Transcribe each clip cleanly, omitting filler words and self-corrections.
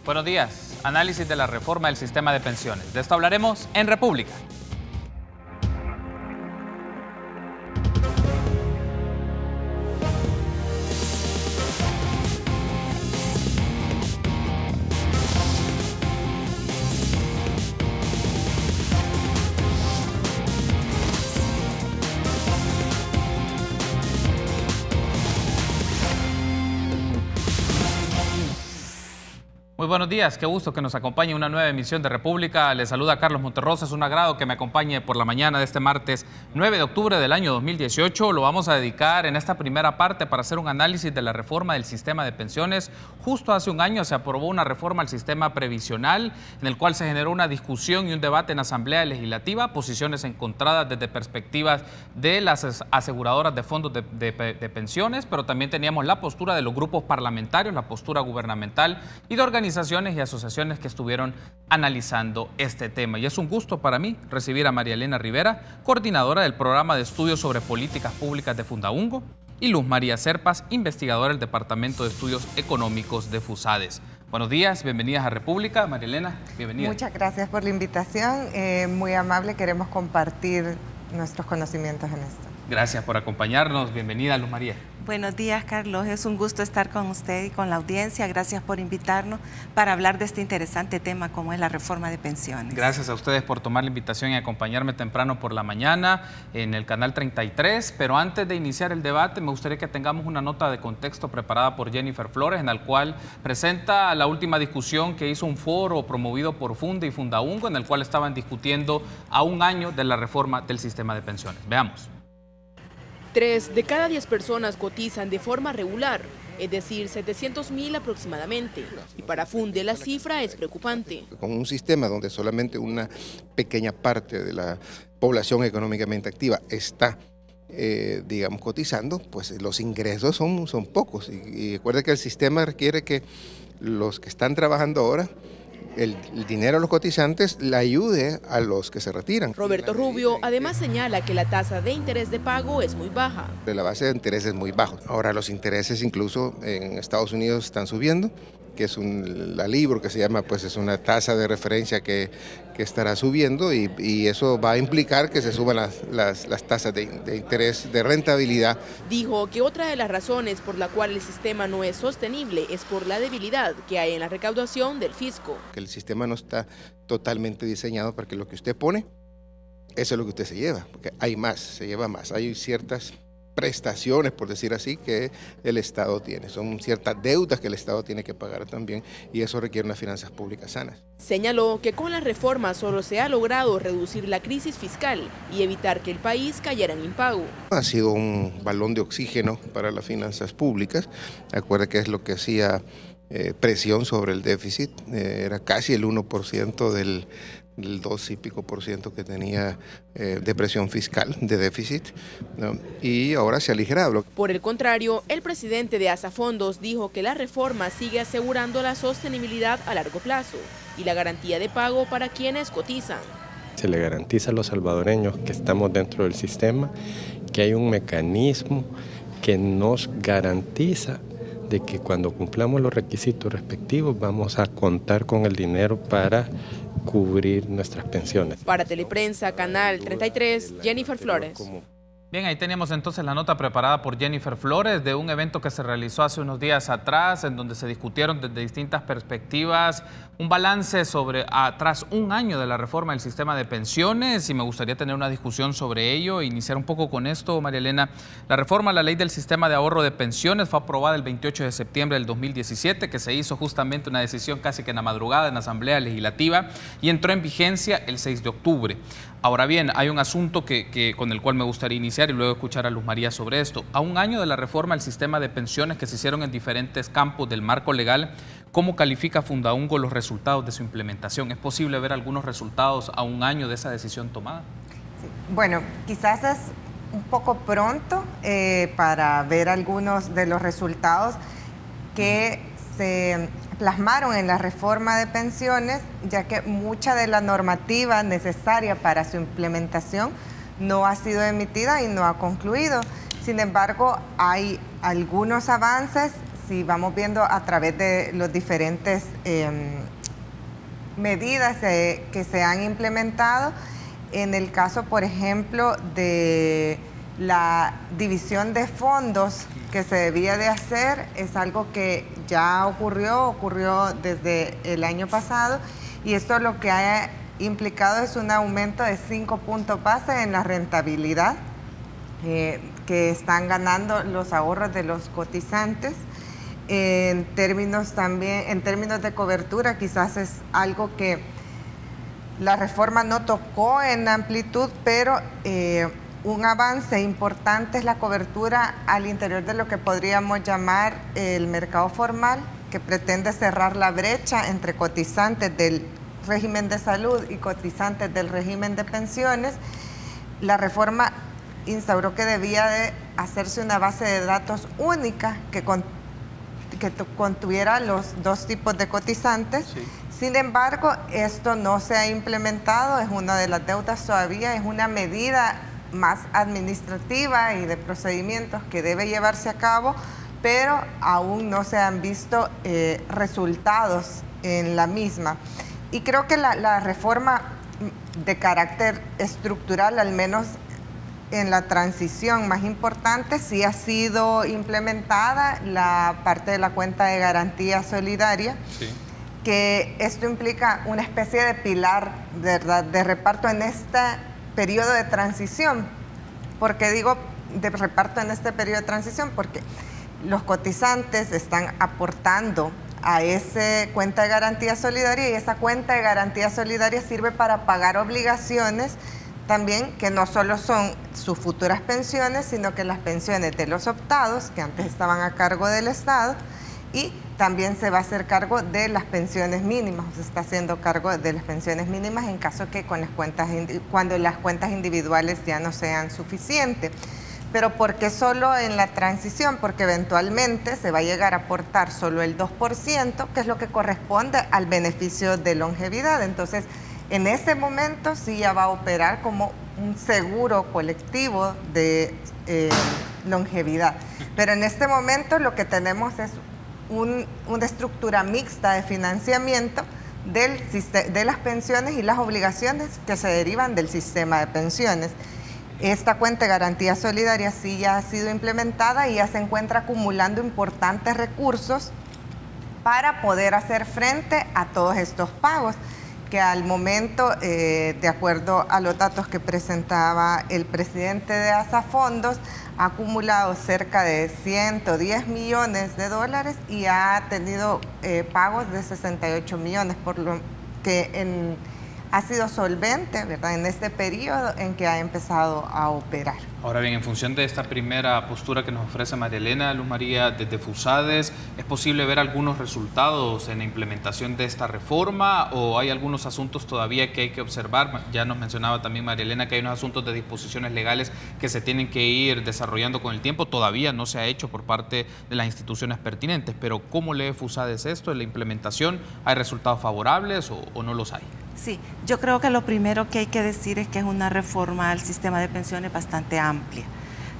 Buenos días. Análisis de la reforma del sistema de pensiones. De esto hablaremos en República. Muy buenos días, qué gusto que nos acompañe en una nueva emisión de República. Les saluda Carlos Monterrosa, es un agrado que me acompañe por la mañana de este martes 9 de octubre del año 2018. Lo vamos a dedicar en esta primera parte para hacer un análisis de la reforma del sistema de pensiones. Justo hace un año se aprobó una reforma al sistema previsional en el cual se generó una discusión y un debate en Asamblea Legislativa, posiciones encontradas desde perspectivas de las aseguradoras de fondos de pensiones, pero también teníamos la postura de los grupos parlamentarios, la postura gubernamental y de organizaciones y asociaciones que estuvieron analizando este tema. Y es un gusto para mí recibir a María Elena Rivera, coordinadora del programa de estudios sobre políticas públicas de Fundaungo, y Luz María Serpas, investigadora del Departamento de Estudios Económicos de FUSADES. Buenos días, bienvenidas a República. María Elena, bienvenida. Muchas gracias por la invitación, muy amable, queremos compartir nuestros conocimientos en esto. Gracias por acompañarnos, bienvenida Luz María. Buenos días, Carlos. Es un gusto estar con usted y con la audiencia. Gracias por invitarnos para hablar de este interesante tema como es la reforma de pensiones. Gracias a ustedes por tomar la invitación y acompañarme temprano por la mañana en el canal 33. Pero antes de iniciar el debate, me gustaría que tengamos una nota de contexto preparada por Jennifer Flores, en la cual presenta la última discusión que hizo un foro promovido por Funde y Fundaungo, en el cual estaban discutiendo a un año de la reforma del sistema de pensiones. Veamos. 3 de cada 10 personas cotizan de forma regular, es decir, 700.000 aproximadamente. Y para Funde la cifra es preocupante. Con un sistema donde solamente una pequeña parte de la población económicamente activa está, digamos, cotizando, pues los ingresos son pocos. Y recuerde que el sistema requiere que los que están trabajando ahora, el dinero a los cotizantes le ayude a los que se retiran. Roberto Rubio además señala que la tasa de interés de pago es muy baja. La base de interés es muy bajo. Ahora los intereses incluso en Estados Unidos están subiendo, que es la LIBOR que se llama, pues es una tasa de referencia que estará subiendo y eso va a implicar que se suban las tasas de interés de rentabilidad. Dijo que otra de las razones por la cual el sistema no es sostenible es por la debilidad que hay en la recaudación del fisco. Que el sistema no está totalmente diseñado para que lo que usted pone, eso es lo que usted se lleva, porque hay más, se lleva más, hay ciertas prestaciones, por decir así, que el Estado tiene. Son ciertas deudas que el Estado tiene que pagar también y eso requiere unas finanzas públicas sanas. Señaló que con la reforma solo se ha logrado reducir la crisis fiscal y evitar que el país cayera en impago. Ha sido un balón de oxígeno para las finanzas públicas. Acuerde que es lo que hacía presión sobre el déficit, era casi el 1% del 2 y pico por ciento que tenía de presión fiscal, de déficit, ¿no? Y ahora se ha aligerado. Por el contrario, el presidente de Asafondos dijo que la reforma sigue asegurando la sostenibilidad a largo plazo y la garantía de pago para quienes cotizan. Se le garantiza a los salvadoreños que estamos dentro del sistema, que hay un mecanismo que nos garantiza de que cuando cumplamos los requisitos respectivos vamos a contar con el dinero para cubrir nuestras pensiones. Para Teleprensa, Canal 33, Jennifer Flores. Bien, ahí teníamos entonces la nota preparada por Jennifer Flores de un evento que se realizó hace unos días atrás, en donde se discutieron desde distintas perspectivas un balance sobre tras un año de la reforma del sistema de pensiones, y me gustaría tener una discusión sobre ello e iniciar un poco con esto, María Elena. La reforma a la ley del sistema de ahorro de pensiones fue aprobada el 28 de septiembre del 2017, que se hizo justamente una decisión casi que en la madrugada en la Asamblea Legislativa y entró en vigencia el 6 de octubre. Ahora bien, hay un asunto con el cual me gustaría iniciar y luego escuchar a Luz María sobre esto. A un año de la reforma al sistema de pensiones que se hicieron en diferentes campos del marco legal, ¿cómo califica Fundaungo los resultados de su implementación? ¿Es posible ver algunos resultados a un año de esa decisión tomada? Sí. Bueno, quizás es un poco pronto para ver algunos de los resultados que se plasmaron en la reforma de pensiones, ya que mucha de la normativa necesaria para su implementación no ha sido emitida y no ha concluido. Sin embargo, hay algunos avances si vamos viendo a través de los diferentes medidas que se han implementado, en el caso, por ejemplo, de la división de fondos que se debía de hacer, es algo que ya ocurrió desde el año pasado, y esto lo que ha implicado es un aumento de 5 puntos base en la rentabilidad que están ganando los ahorros de los cotizantes. En términos de cobertura, quizás es algo que la reforma no tocó en amplitud, pero un avance importante es la cobertura al interior de lo que podríamos llamar el mercado formal, que pretende cerrar la brecha entre cotizantes del régimen de salud y cotizantes del régimen de pensiones. La reforma instauró que debía de hacerse una base de datos única que contuviera los dos tipos de cotizantes. Sí. Sin embargo, esto no se ha implementado, es una de las deudas todavía, es una medida más administrativa y de procedimientos que debe llevarse a cabo, pero aún no se han visto resultados en la misma. Y creo que la reforma de carácter estructural, al menos en la transición más importante, sí ha sido implementada la parte de la cuenta de garantía solidaria, sí, que esto implica una especie de pilar, ¿verdad?, de reparto en este periodo de transición. ¿Por qué digo de reparto en este periodo de transición? Porque los cotizantes están aportando a esa cuenta de garantía solidaria, y esa cuenta de garantía solidaria sirve para pagar obligaciones también, que no solo son sus futuras pensiones, sino que las pensiones de los optados, que antes estaban a cargo del Estado, y también se va a hacer cargo de las pensiones mínimas, se está haciendo cargo de las pensiones mínimas en caso que cuando las cuentas individuales ya no sean suficientes. Pero ¿por qué solo en la transición? Porque eventualmente se va a llegar a aportar solo el 2%, que es lo que corresponde al beneficio de longevidad. Entonces, en ese momento sí ya va a operar como un seguro colectivo de longevidad. Pero en este momento lo que tenemos es una estructura mixta de financiamiento de las pensiones y las obligaciones que se derivan del sistema de pensiones. Esta cuenta de garantía solidaria sí ya ha sido implementada y ya se encuentra acumulando importantes recursos para poder hacer frente a todos estos pagos, que al momento, de acuerdo a los datos que presentaba el presidente de Asafondos, ha acumulado cerca de 110 millones de dólares y ha tenido pagos de 68 millones, por lo que ha sido solvente, ¿verdad?, en este periodo en que ha empezado a operar. Ahora bien, en función de esta primera postura que nos ofrece María Elena, Luz María, desde FUSADES, ¿es posible ver algunos resultados en la implementación de esta reforma o hay algunos asuntos todavía que hay que observar? Ya nos mencionaba también María Elena que hay unos asuntos de disposiciones legales que se tienen que ir desarrollando con el tiempo. Todavía no se ha hecho por parte de las instituciones pertinentes, pero ¿cómo lee FUSADES esto en la implementación? ¿Hay resultados favorables o no los hay? Sí, yo creo que lo primero que hay que decir es que es una reforma al sistema de pensiones bastante amplia.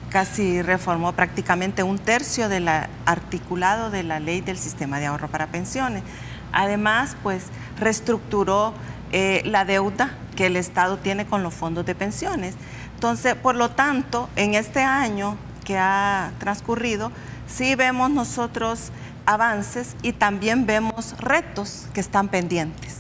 Casi reformó prácticamente un tercio del articulado de la ley del sistema de ahorro para pensiones. Además, pues reestructuró la deuda que el Estado tiene con los fondos de pensiones. Entonces, por lo tanto, en este año que ha transcurrido, sí vemos nosotros avances y también vemos retos que están pendientes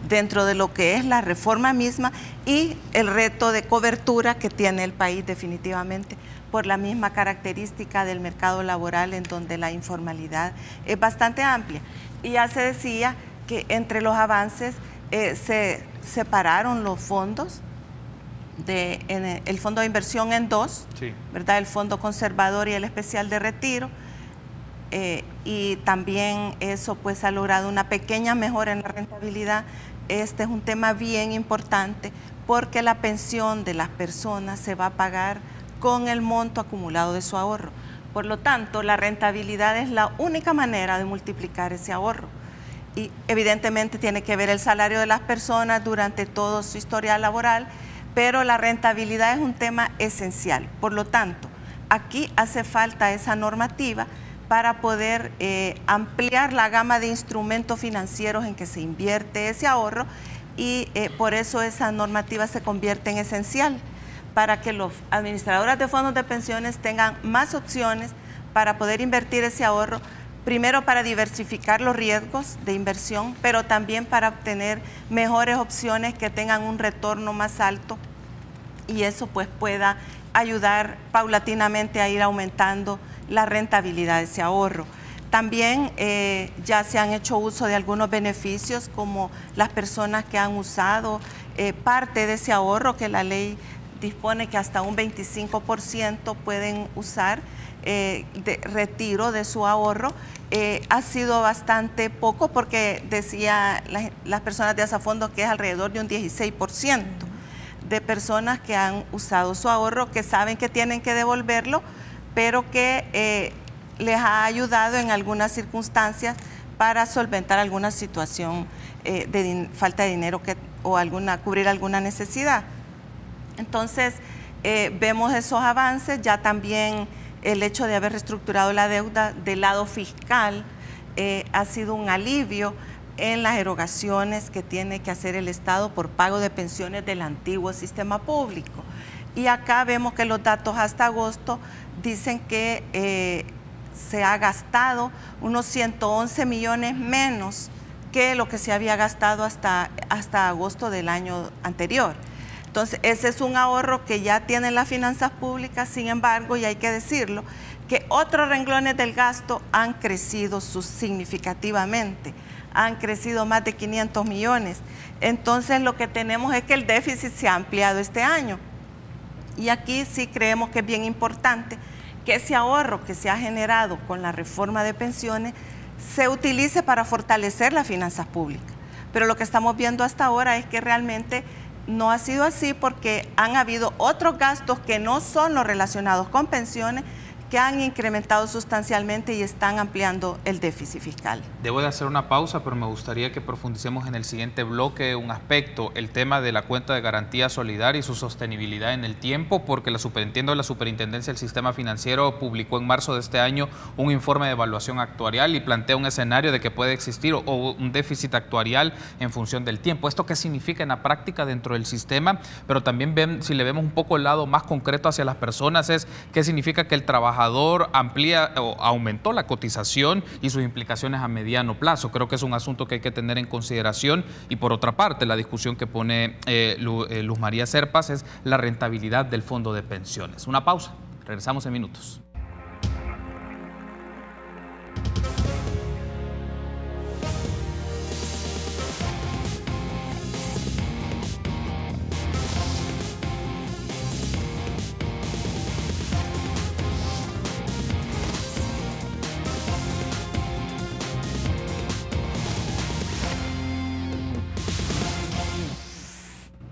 dentro de lo que es la reforma misma y el reto de cobertura que tiene el país definitivamente por la misma característica del mercado laboral en donde la informalidad es bastante amplia. Y ya se decía que entre los avances se separaron los fondos, el fondo de inversión en dos, sí, ¿verdad?, el fondo conservador y el especial de retiro. Y también eso pues ha logrado una pequeña mejora en la rentabilidad. Este es un tema bien importante porque la pensión de las personas se va a pagar con el monto acumulado de su ahorro. Por lo tanto, la rentabilidad es la única manera de multiplicar ese ahorro. Y evidentemente tiene que ver el salario de las personas durante todo su historial laboral, pero la rentabilidad es un tema esencial. Por lo tanto, aquí hace falta esa normativa para poder ampliar la gama de instrumentos financieros en que se invierte ese ahorro, y por eso esa normativa se convierte en esencial para que los administradores de fondos de pensiones tengan más opciones para poder invertir ese ahorro, primero para diversificar los riesgos de inversión, pero también para obtener mejores opciones que tengan un retorno más alto, y eso pues pueda ayudar paulatinamente a ir aumentando la rentabilidad de ese ahorro. También ya se han hecho uso de algunos beneficios, como las personas que han usado parte de ese ahorro, que la ley dispone que hasta un 25% pueden usar de retiro de su ahorro. Ha sido bastante poco, porque decía las personas de Asafondo que es alrededor de un 16% de personas que han usado su ahorro, que saben que tienen que devolverlo, pero que les ha ayudado en algunas circunstancias para solventar alguna situación de falta de dinero o cubrir alguna necesidad. Entonces, vemos esos avances. Ya también el hecho de haber reestructurado la deuda del lado fiscal ha sido un alivio en las erogaciones que tiene que hacer el Estado por pago de pensiones del antiguo sistema público. Y acá vemos que los datos hasta agosto dicen que se ha gastado unos 111 millones menos que lo que se había gastado hasta agosto del año anterior. Entonces, ese es un ahorro que ya tienen las finanzas públicas. Sin embargo, y hay que decirlo, que otros renglones del gasto han crecido significativamente, han crecido más de 500 millones. Entonces, lo que tenemos es que el déficit se ha ampliado este año. Y aquí sí creemos que es bien importante que ese ahorro que se ha generado con la reforma de pensiones se utilice para fortalecer las finanzas públicas. Pero lo que estamos viendo hasta ahora es que realmente no ha sido así, porque han habido otros gastos que no son los relacionados con pensiones, que han incrementado sustancialmente y están ampliando el déficit fiscal. Debo de hacer una pausa, pero me gustaría que profundicemos en el siguiente bloque un aspecto, el tema de la cuenta de garantía solidaria y su sostenibilidad en el tiempo, porque la Superintendencia del Sistema Financiero publicó en marzo de este año un informe de evaluación actuarial y plantea un escenario de que puede existir un déficit actuarial en función del tiempo. ¿Esto qué significa en la práctica dentro del sistema? Pero también si le vemos un poco el lado más concreto hacia las personas, es qué significa que el trabajador amplía o aumentó la cotización y sus implicaciones a mediano plazo. Creo que es un asunto que hay que tener en consideración. Y por otra parte, la discusión que pone Luz María Serpas es la rentabilidad del fondo de pensiones. Una pausa, regresamos en minutos.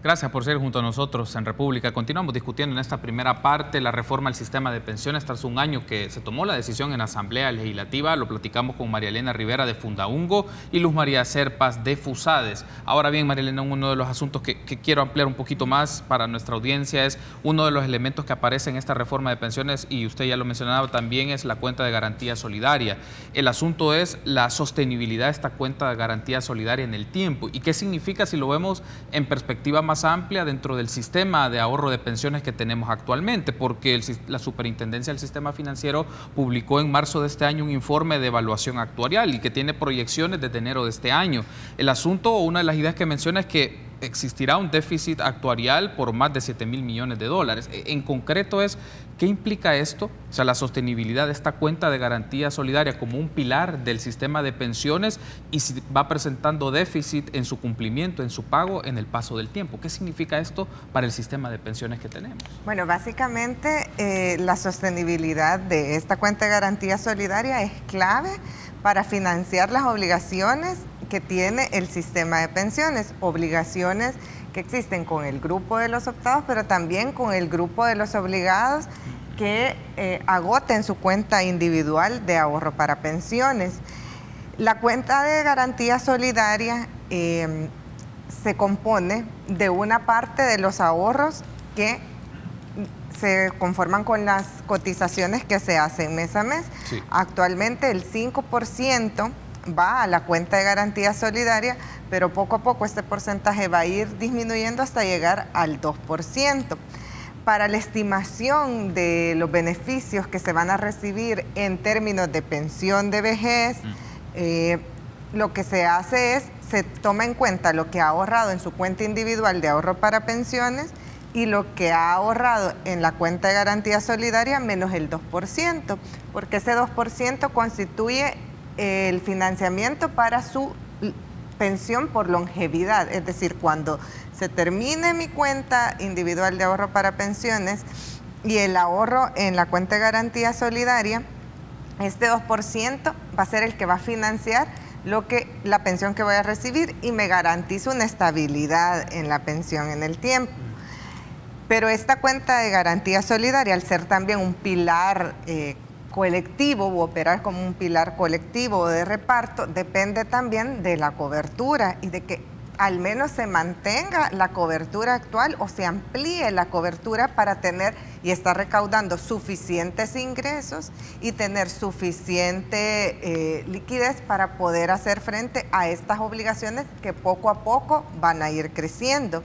Gracias por ser junto a nosotros en República. Continuamos discutiendo en esta primera parte la reforma al sistema de pensiones tras un año que se tomó la decisión en la Asamblea Legislativa. Lo platicamos con María Elena Rivera de Fundaungo y Luz María Serpas de FUSADES. Ahora bien, María Elena, uno de los asuntos que quiero ampliar un poquito más para nuestra audiencia es uno de los elementos que aparece en esta reforma de pensiones, y usted ya lo mencionaba también, es la cuenta de garantía solidaria. El asunto es la sostenibilidad de esta cuenta de garantía solidaria en el tiempo. ¿Y qué significa si lo vemos en perspectiva más amplia dentro del sistema de ahorro de pensiones que tenemos actualmente? Porque la Superintendencia del Sistema Financiero publicó en marzo de este año un informe de evaluación actuarial y que tiene proyecciones desde enero de este año. El asunto, o una de las ideas que menciona, es que existirá un déficit actuarial por más de 7.000 millones de dólares. En concreto es, ¿qué implica esto? O sea, la sostenibilidad de esta cuenta de garantía solidaria como un pilar del sistema de pensiones, y si va presentando déficit en su cumplimiento, en su pago, en el paso del tiempo. ¿Qué significa esto para el sistema de pensiones que tenemos? Bueno, básicamente la sostenibilidad de esta cuenta de garantía solidaria es clave para financiar las obligaciones que tiene el sistema de pensiones, obligaciones que existen con el grupo de los optados, pero también con el grupo de los obligados que agoten su cuenta individual de ahorro para pensiones. La cuenta de garantía solidaria se compone de una parte de los ahorros que se conforman con las cotizaciones que se hacen mes a mes. Sí. Actualmente el 5% va a la cuenta de garantía solidaria, pero poco a poco este porcentaje va a ir disminuyendo hasta llegar al 2%. Para la estimación de los beneficios que se van a recibir en términos de pensión de vejez, lo que se hace es, se toma en cuenta lo que ha ahorrado en su cuenta individual de ahorro para pensiones y lo que ha ahorrado en la cuenta de garantía solidaria menos el 2%, porque ese 2% constituye el financiamiento para su pensión por longevidad, es decir, cuando se termine mi cuenta individual de ahorro para pensiones y el ahorro en la cuenta de garantía solidaria, este 2% va a ser el que va a financiar la pensión que voy a recibir y me garantiza una estabilidad en la pensión en el tiempo. Pero esta cuenta de garantía solidaria, al ser también un pilar colectivo o operar como un pilar colectivo de reparto, depende también de la cobertura y de que al menos se mantenga la cobertura actual o se amplíe la cobertura para tener y estar recaudando suficientes ingresos y tener suficiente liquidez para poder hacer frente a estas obligaciones que poco a poco van a ir creciendo.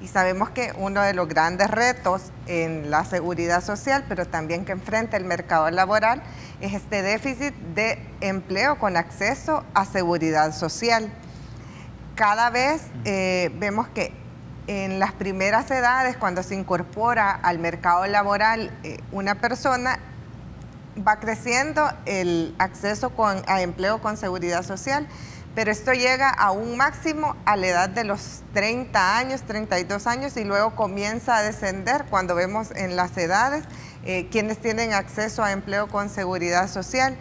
Y sabemos que uno de los grandes retos en la seguridad social, pero también que enfrenta el mercado laboral, es este déficit de empleo con acceso a seguridad social. Cada vez vemos que en las primeras edades, cuando se incorpora al mercado laboral una persona, va creciendo el acceso a empleo con seguridad social, pero esto llega a un máximo a la edad de los 30 años, 32 años, y luego comienza a descender cuando vemos en las edades quienes tienen acceso a empleo con seguridad social.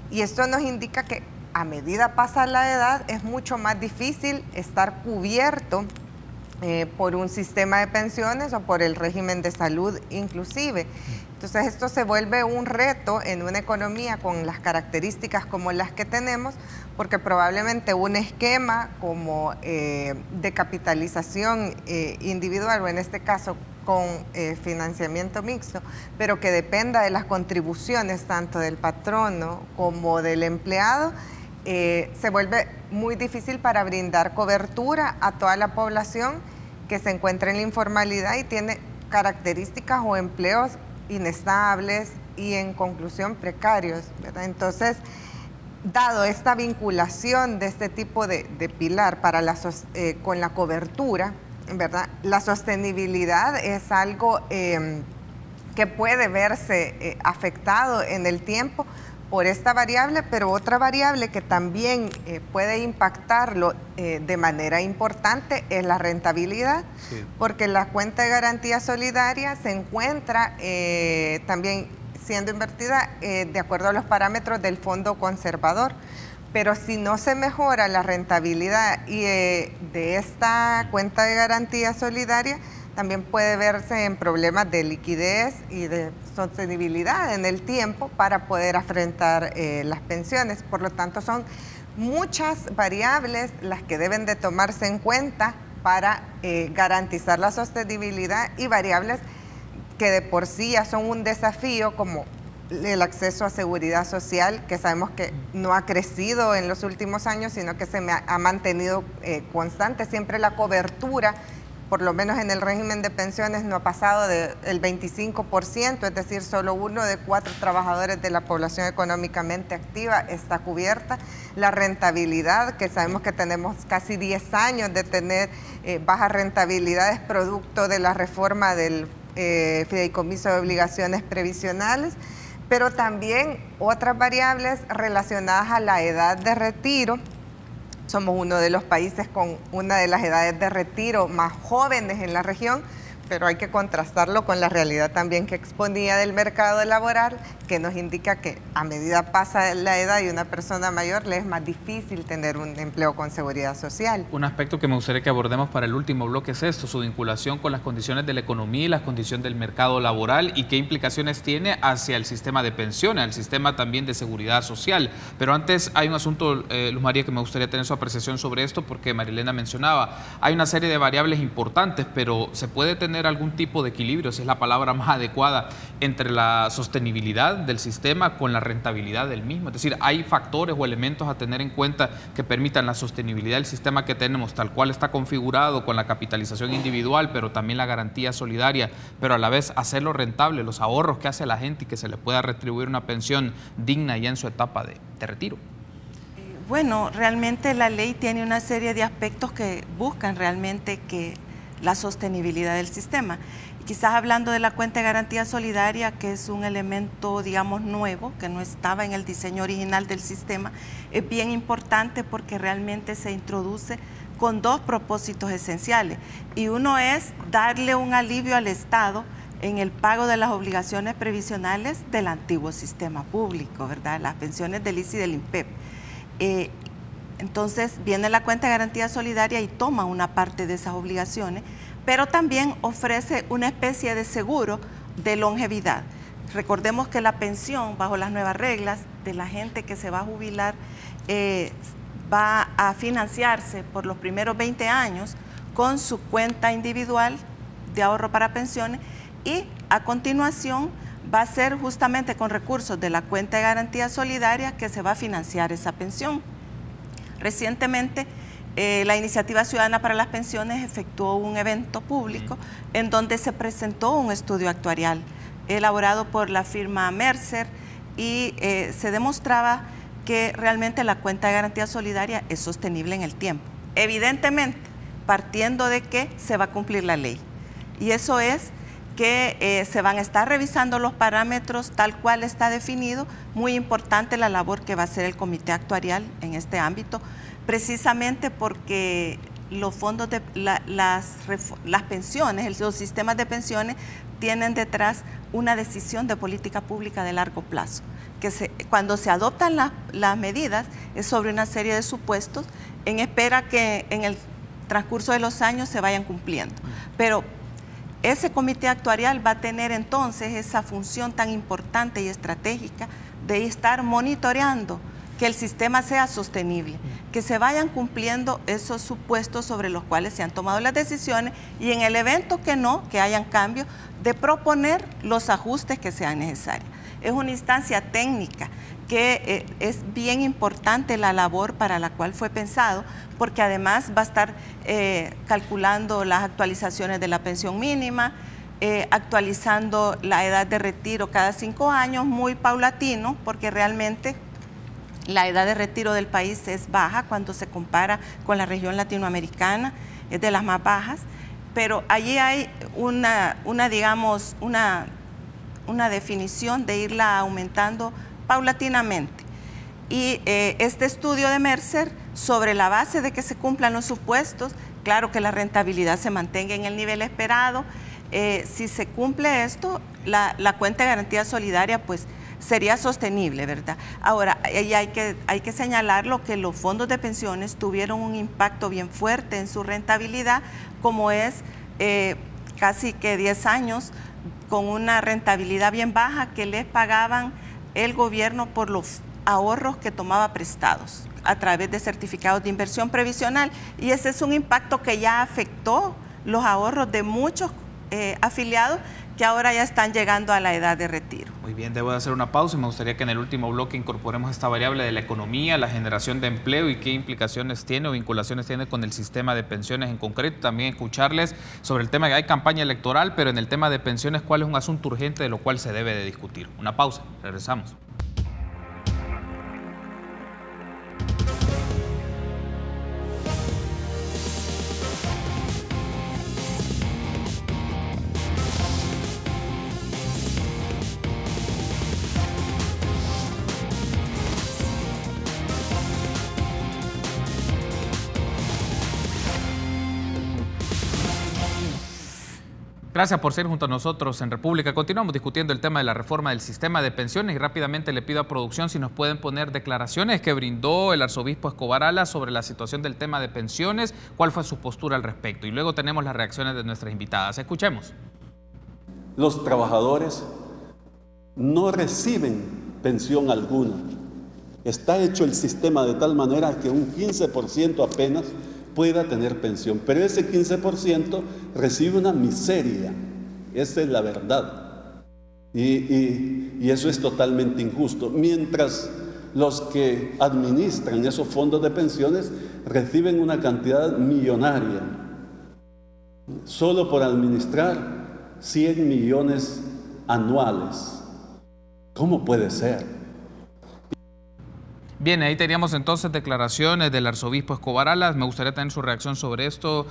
Y esto nos indica que a medida pasa la edad es mucho más difícil estar cubierto por un sistema de pensiones o por el régimen de salud inclusive. Entonces esto se vuelve un reto en una economía con las características como las que tenemos, porque probablemente un esquema como de capitalización individual, o en este caso con financiamiento mixto, pero que dependa de las contribuciones tanto del patrono como del empleado, se vuelve muy difícil para brindar cobertura a toda la población que se encuentra en la informalidad y tiene características o empleos inestables y en conclusión precarios, ¿verdad? Entonces, dado esta vinculación de este tipo de pilar para con la cobertura, ¿verdad? La sostenibilidad es algo que puede verse afectado en el tiempo por esta variable, pero otra variable que también puede impactarlo de manera importante es la rentabilidad, sí, porque la cuenta de garantía solidaria se encuentra también siendo invertida de acuerdo a los parámetros del fondo conservador. Pero si no se mejora la rentabilidad de esta cuenta de garantía solidaria, también puede verse en problemas de liquidez y de sostenibilidad en el tiempo para poder afrontar las pensiones. Por lo tanto, son muchas variables las que deben de tomarse en cuenta para garantizar la sostenibilidad, y variables que de por sí ya son un desafío, como el acceso a seguridad social, que sabemos que no ha crecido en los últimos años, sino que se ha mantenido constante. Siempre la cobertura, por lo menos en el régimen de pensiones, no ha pasado del 25%, es decir, solo 1 de 4 trabajadores de la población económicamente activa está cubierta. La rentabilidad, que sabemos que tenemos casi 10 años de tener bajas rentabilidades producto de la reforma del fideicomiso de obligaciones previsionales, pero también otras variables relacionadas a la edad de retiro. Somos uno de los países con una de las edades de retiro más jóvenes en la región, pero hay que contrastarlo con la realidad también que exponía del mercado laboral, que nos indica que a medida pasa la edad y una persona mayor le es más difícil tener un empleo con seguridad social. Un aspecto que me gustaría que abordemos para el último bloque es esto, su vinculación con las condiciones de la economía y las condiciones del mercado laboral, y qué implicaciones tiene hacia el sistema de pensiones, el sistema también de seguridad social. Pero antes hay un asunto, Luz María, que me gustaría tener su apreciación sobre esto, porque Marilena mencionaba, hay una serie de variables importantes, pero se puede tener tener algún tipo de equilibrio, si es la palabra más adecuada, entre la sostenibilidad del sistema con la rentabilidad del mismo. Es decir, hay factores o elementos a tener en cuenta que permitan la sostenibilidad del sistema que tenemos, tal cual está configurado, con la capitalización individual, pero también la garantía solidaria, pero a la vez hacerlo rentable, los ahorros que hace la gente y que se le pueda retribuir una pensión digna ya en su etapa de retiro. Bueno, realmente la ley tiene una serie de aspectos que buscan realmente que la sostenibilidad del sistema. Y quizás hablando de la cuenta de garantía solidaria, que es un elemento, digamos, nuevo, que no estaba en el diseño original del sistema, es bien importante porque realmente se introduce con dos propósitos esenciales. Y uno es darle un alivio al Estado en el pago de las obligaciones previsionales del antiguo sistema público, ¿verdad? Las pensiones del ICS y del INPEP. Entonces viene la cuenta de garantía solidaria y toma una parte de esas obligaciones, pero también ofrece una especie de seguro de longevidad. Recordemos que la pensión, bajo las nuevas reglas de la gente que se va a jubilar, va a financiarse por los primeros 20 años con su cuenta individual de ahorro para pensiones y a continuación va a ser justamente con recursos de la cuenta de garantía solidaria que se va a financiar esa pensión. Recientemente, la Iniciativa Ciudadana para las Pensiones efectuó un evento público en donde se presentó un estudio actuarial elaborado por la firma Mercer y se demostraba que realmente la cuenta de garantía solidaria es sostenible en el tiempo. Evidentemente, partiendo de que se va a cumplir la ley. Y eso es que se van a estar revisando los parámetros tal cual está definido. Muy importante la labor que va a hacer el comité actuarial en este ámbito, precisamente porque los fondos de las pensiones, los sistemas de pensiones tienen detrás una decisión de política pública de largo plazo, que cuando se adoptan las medidas es sobre una serie de supuestos en espera que en el transcurso de los años se vayan cumpliendo. Pero ese comité actuarial va a tener entonces esa función tan importante y estratégica de estar monitoreando que el sistema sea sostenible, que se vayan cumpliendo esos supuestos sobre los cuales se han tomado las decisiones y en el evento que no, que hayan cambios, de proponer los ajustes que sean necesarios. Es una instancia técnica que es bien importante la labor para la cual fue pensado, porque además va a estar calculando las actualizaciones de la pensión mínima, actualizando la edad de retiro cada 5 años, muy paulatino, porque realmente la edad de retiro del país es baja cuando se compara con la región latinoamericana, es de las más bajas, pero allí hay una definición de irla aumentando paulatinamente. Y este estudio de Mercer, sobre la base de que se cumplan los supuestos, claro que la rentabilidad se mantenga en el nivel esperado, si se cumple esto, la cuenta de garantía solidaria pues sería sostenible, ¿verdad? Ahora, hay que señalarlo que los fondos de pensiones tuvieron un impacto bien fuerte en su rentabilidad, como es casi que 10 años con una rentabilidad bien baja que les pagaban el gobierno por los ahorros que tomaba prestados a través de certificados de inversión previsional, y ese es un impacto que ya afectó los ahorros de muchos afiliados que ahora ya están llegando a la edad de retiro. Muy bien, debo de hacer una pausa y me gustaría que en el último bloque incorporemos esta variable de la economía, la generación de empleo y qué implicaciones tiene o vinculaciones tiene con el sistema de pensiones en concreto. También escucharles sobre el tema que hay campaña electoral, pero en el tema de pensiones, cuál es un asunto urgente de lo cual se debe de discutir. Una pausa, regresamos. Gracias por ser junto a nosotros en República. Continuamos discutiendo el tema de la reforma del sistema de pensiones y rápidamente le pido a producción si nos pueden poner declaraciones que brindó el arzobispo Escobar Alas sobre la situación del tema de pensiones, cuál fue su postura al respecto. Y luego tenemos las reacciones de nuestras invitadas. Escuchemos. Los trabajadores no reciben pensión alguna. Está hecho el sistema de tal manera que un 15% apenas pueda tener pensión. Pero ese 15% recibe una miseria. Esa es la verdad. Y eso es totalmente injusto. Mientras los que administran esos fondos de pensiones reciben una cantidad millonaria, solo por administrar 100 millones anuales. ¿Cómo puede ser? Bien, ahí teníamos entonces declaraciones del arzobispo Escobar Alas. Me gustaría tener su reacción sobre esto,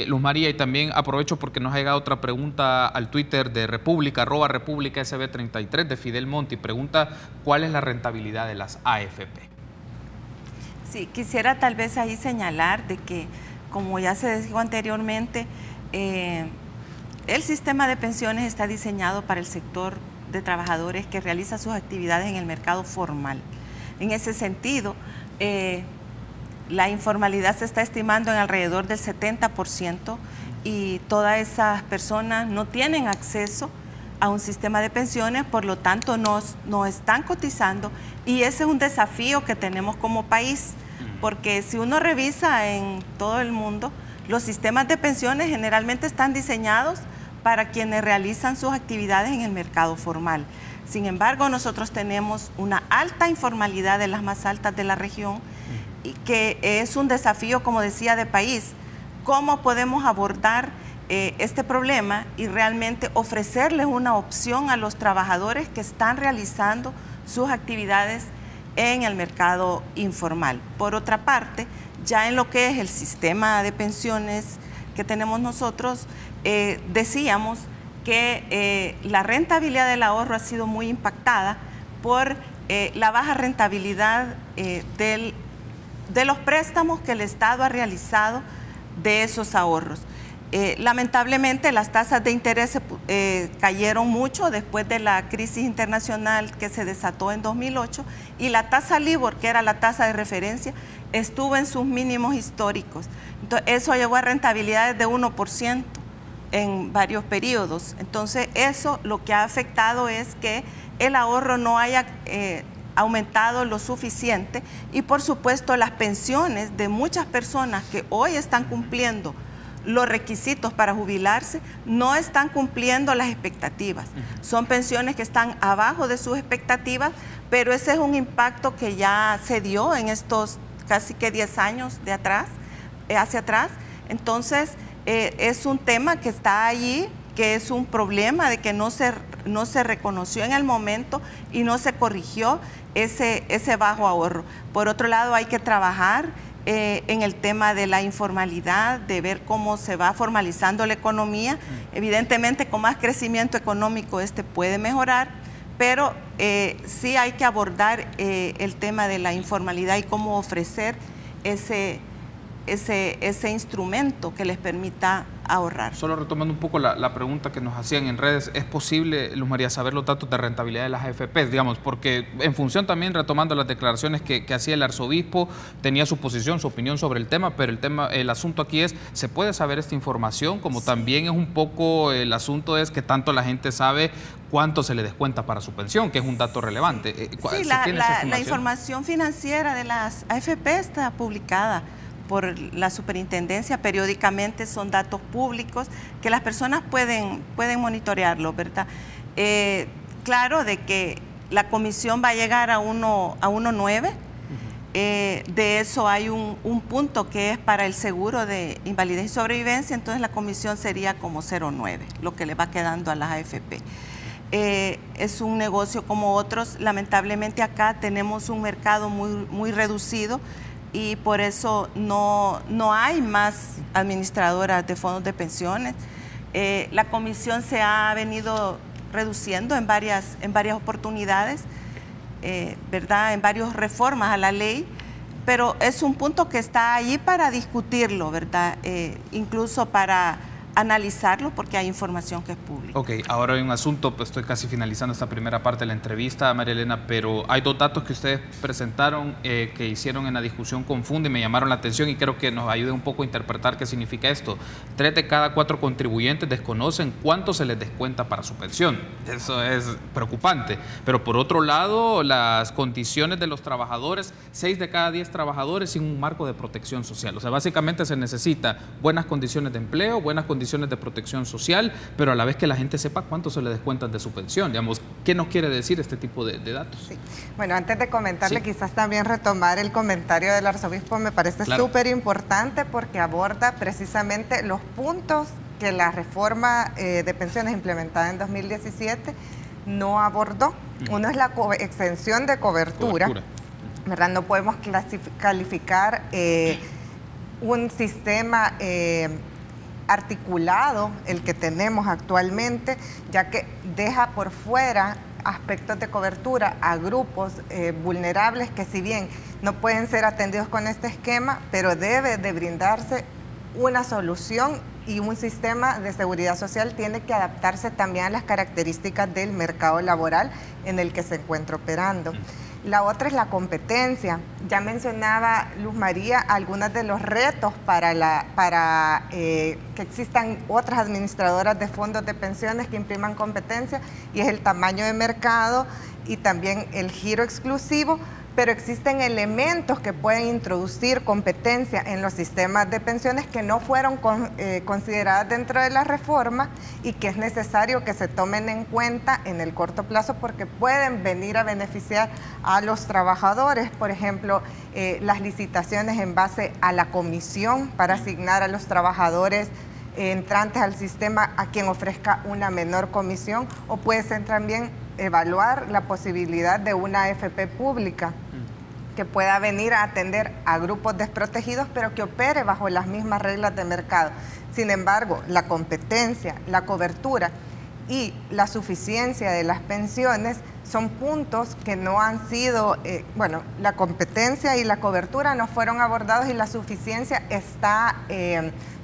Luz María, y también aprovecho porque nos ha llegado otra pregunta al Twitter de República, @RepúblicaSB33, de Fidel Monti. Pregunta, ¿cuál es la rentabilidad de las AFP? Sí, quisiera tal vez ahí señalar de que, como ya se dijo anteriormente, el sistema de pensiones está diseñado para el sector de trabajadores que realiza sus actividades en el mercado formal. En ese sentido, la informalidad se está estimando en alrededor del 70% y todas esas personas no tienen acceso a un sistema de pensiones, por lo tanto no están cotizando, y ese es un desafío que tenemos como país, porque si uno revisa en todo el mundo, los sistemas de pensiones generalmente están diseñados para quienes realizan sus actividades en el mercado formal. Sin embargo, nosotros tenemos una alta informalidad, de las más altas de la región, y que es un desafío, como decía, de país. ¿Cómo podemos abordar este problema y realmente ofrecerles una opción a los trabajadores que están realizando sus actividades en el mercado informal? Por otra parte, ya en lo que es el sistema de pensiones que tenemos nosotros, decíamos que la rentabilidad del ahorro ha sido muy impactada por la baja rentabilidad de los préstamos que el Estado ha realizado de esos ahorros. Lamentablemente las tasas de interés cayeron mucho después de la crisis internacional que se desató en 2008, y la tasa LIBOR, que era la tasa de referencia, estuvo en sus mínimos históricos. Entonces, eso llevó a rentabilidades de 1% en varios periodos. Entonces, eso lo que ha afectado es que el ahorro no haya aumentado lo suficiente, y por supuesto las pensiones de muchas personas que hoy están cumpliendo los requisitos para jubilarse no están cumpliendo las expectativas. Son pensiones que están abajo de sus expectativas, pero ese es un impacto que ya se dio en estos casi que 10 años de atrás, hacia atrás. Entonces, es un tema que está allí, que es un problema de que no se reconoció en el momento y no se corrigió ese bajo ahorro. Por otro lado, hay que trabajar en el tema de la informalidad, de ver cómo se va formalizando la economía. Evidentemente, con más crecimiento económico puede mejorar, pero sí hay que abordar el tema de la informalidad y cómo ofrecer ese instrumento que les permita ahorrar. Solo retomando un poco la pregunta que nos hacían en redes, ¿es posible, Luz María, saber los datos de rentabilidad de las AFP? Digamos, porque en función también, retomando las declaraciones que hacía el arzobispo, tenía su posición, su opinión sobre el tema, pero el asunto aquí es, ¿se puede saber esta información? Como también es un poco, el asunto es que tanto la gente sabe cuánto se le descuenta para su pensión, que es un dato relevante. Sí, la información financiera de las AFP está publicada por la superintendencia periódicamente, son datos públicos que las personas pueden monitorearlo, ¿verdad? Claro de que la comisión va a llegar a 1.9, de eso hay un punto que es para el seguro de invalidez y sobrevivencia, entonces la comisión sería como 0.9, lo que le va quedando a las AFP. Es un negocio como otros, lamentablemente acá tenemos un mercado muy reducido, y por eso no hay más administradoras de fondos de pensiones. La comisión se ha venido reduciendo en varias oportunidades, ¿verdad? En varias reformas a la ley, pero es un punto que está allí para discutirlo, ¿verdad? Incluso para analizarlo porque hay información que es pública. Ok, ahora hay un asunto, pues estoy casi finalizando esta primera parte de la entrevista, María Elena, pero hay dos datos que ustedes presentaron, que hicieron en la discusión Confunde y me llamaron la atención y creo que nos ayude un poco a interpretar qué significa esto. 3 de cada 4 contribuyentes desconocen cuánto se les descuenta para su pensión. Eso es preocupante. Pero por otro lado, las condiciones de los trabajadores, 6 de cada 10 trabajadores sin un marco de protección social. O sea, básicamente se necesita buenas condiciones de empleo, buenas condiciones de protección social, pero a la vez que la gente sepa cuánto se le descuentan de su pensión. Digamos, ¿qué nos quiere decir este tipo de datos? Sí. Bueno, antes de comentarle, quizás también retomar el comentario del arzobispo, me parece súper importante porque aborda precisamente los puntos que la reforma de pensiones implementada en 2017 no abordó. Uno es la extensión de cobertura. ¿Verdad? No podemos calificar un sistema articulado, el que tenemos actualmente, ya que deja por fuera aspectos de cobertura a grupos vulnerables que, si bien no pueden ser atendidos con este esquema, pero debe de brindarse una solución, y un sistema de seguridad social tiene que adaptarse también a las características del mercado laboral en el que se encuentra operando. La otra es la competencia. Ya mencionaba Luz María algunos de los retos para que existan otras administradoras de fondos de pensiones que impriman competencia, y es el tamaño de mercado y también el giro exclusivo, pero existen elementos que pueden introducir competencia en los sistemas de pensiones que no fueron consideradas dentro de la reforma y que es necesario que se tomen en cuenta en el corto plazo porque pueden venir a beneficiar a los trabajadores. Por ejemplo, las licitaciones en base a la comisión para asignar a los trabajadores entrantes al sistema a quien ofrezca una menor comisión, o puede ser también evaluar la posibilidad de una AFP pública que pueda venir a atender a grupos desprotegidos, pero que opere bajo las mismas reglas de mercado. Sin embargo, la competencia, la cobertura y la suficiencia de las pensiones son puntos que no han sido, la competencia y la cobertura no fueron abordados, y la suficiencia está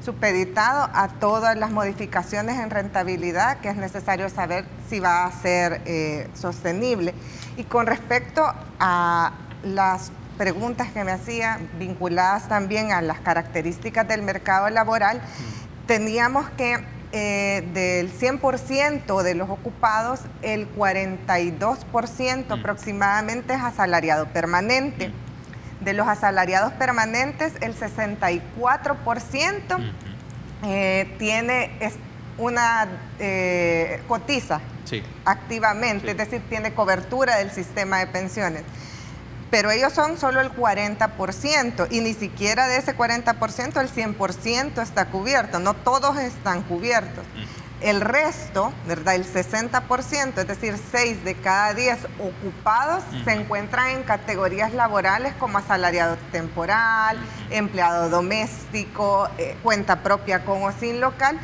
supeditado a todas las modificaciones en rentabilidad que es necesario saber si va a ser sostenible. Y con respecto a las preguntas que me hacía, vinculadas también a las características del mercado laboral, teníamos que del 100% de los ocupados, el 42% aproximadamente es asalariado permanente. De los asalariados permanentes, el 64% cotiza activamente, es decir, tiene cobertura del sistema de pensiones. Pero ellos son solo el 40%, y ni siquiera de ese 40% el 100% está cubierto, no todos están cubiertos. El resto, ¿verdad? El 60%, es decir, 6 de cada 10 ocupados se encuentran en categorías laborales como asalariado temporal, empleado doméstico, cuenta propia con o sin local,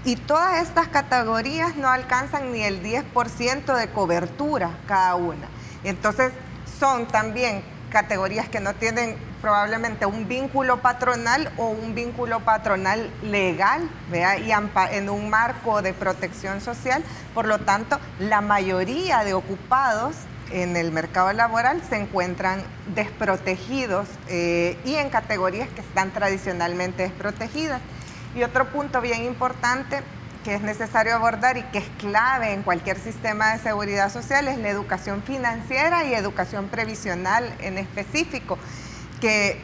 y todas estas categorías no alcanzan ni el 10% de cobertura cada una. Entonces, son también categorías que no tienen probablemente un vínculo patronal o un vínculo patronal legal, ¿vea? Y en un marco de protección social. Por lo tanto, la mayoría de ocupados en el mercado laboral se encuentran desprotegidos y en categorías que están tradicionalmente desprotegidas. Y otro punto bien importante que es necesario abordar y que es clave en cualquier sistema de seguridad social es la educación financiera y educación previsional en específico, que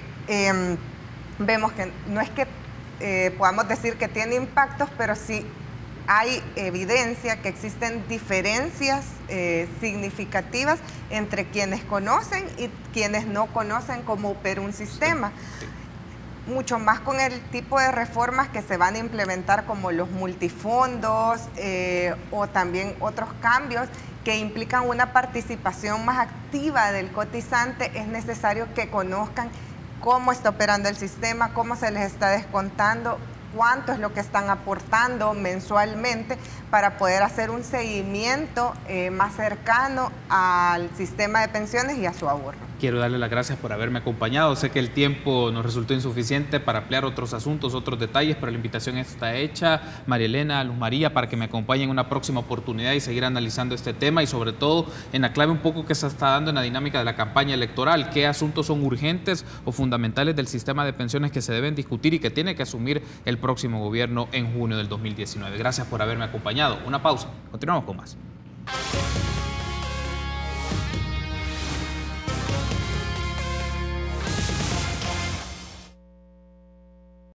vemos que no es que podamos decir que tiene impactos, pero sí hay evidencia que existen diferencias significativas entre quienes conocen y quienes no conocen cómo opera un sistema. Mucho más con el tipo de reformas que se van a implementar, como los multifondos o también otros cambios que implican una participación más activa del cotizante. Es necesario que conozcan cómo está operando el sistema, cómo se les está descontando, cuánto es lo que están aportando mensualmente, para poder hacer un seguimiento más cercano al sistema de pensiones y a su ahorro. quiero darle las gracias por haberme acompañado. Sé que el tiempo nos resultó insuficiente para ampliar otros asuntos, otros detalles, pero la invitación está hecha. María Elena, Luz María, para que me acompañen en una próxima oportunidad y seguir analizando este tema y sobre todo en la clave un poco que se está dando en la dinámica de la campaña electoral. ¿Qué asuntos son urgentes o fundamentales del sistema de pensiones que se deben discutir y que tiene que asumir el próximo gobierno en junio del 2019? Gracias por haberme acompañado. Una pausa. Continuamos con más.